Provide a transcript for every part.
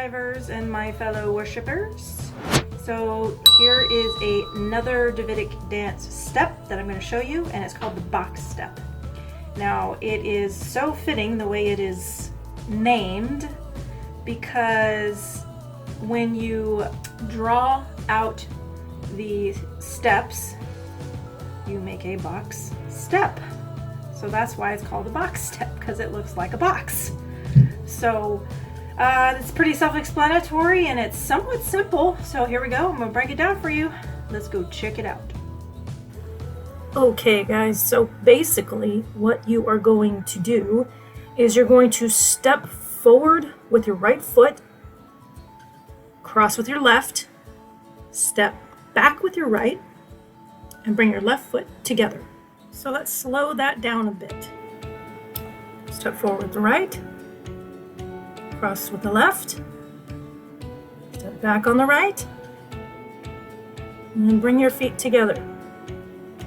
divers and my fellow worshipers. So here is another Davidic dance step that I'm going to show you, and it's called the box step. Now it is so fitting the way it is named, because when you draw out the steps, you make a box step. So that's why it's called a box step, because it looks like a box. So it's pretty self-explanatory and it's somewhat simple. So here we go. I'm gonna break it down for you. Let's go check it out. Okay guys, so basically what you are going to do is you're going to step forward with your right foot, cross with your left, step back with your right, and bring your left foot together. So let's slow that down a bit. Step forward with the right, cross with the left, step back on the right, and then bring your feet together.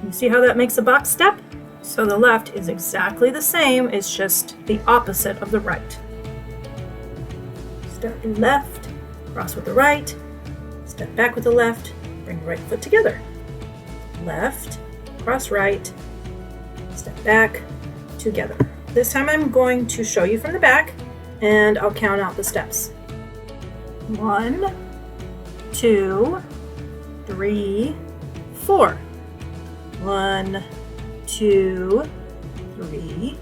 You see how that makes a box step? So the left is exactly the same, it's just the opposite of the right. Step left, cross with the right, step back with the left, bring right foot together. Left, cross right, step back, together. This time I'm going to show you from the back, and I'll count out the steps. 1, 2, 3, 4. 1, 2, 3,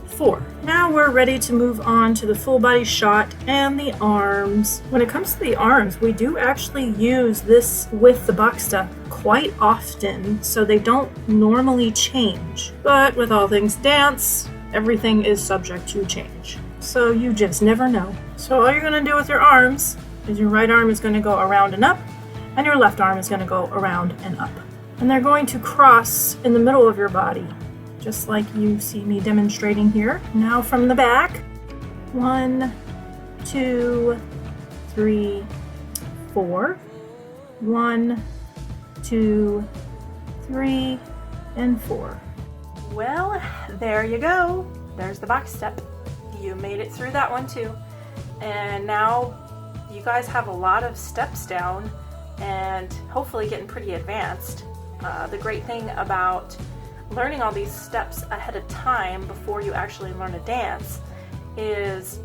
4. Now we're ready to move on to the full body shot and the arms. When it comes to the arms, we do actually use this with the box step quite often, so they don't normally change. But with all things dance, everything is subject to change. So you just never know. So all you're gonna do with your arms is your right arm is gonna go around and up, and your left arm is gonna go around and up. And they're going to cross in the middle of your body, just like you see me demonstrating here. Now from the back, 1, 2, 3, 4. 1, 2, 3, and 4. Well, there you go. There's the box step. You made it through that one too. And now you guys have a lot of steps down and hopefully getting pretty advanced. The great thing about learning all these steps ahead of time before you actually learn a dance is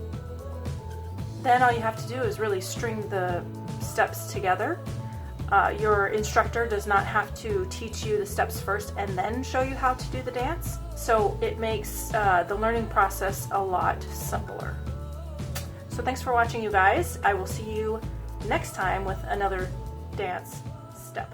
then all you have to do is really string the steps together. Your instructor does not have to teach you the steps first and then show you how to do the dance. So it makes the learning process a lot simpler. So thanks for watching, you guys. I will see you next time with another dance step.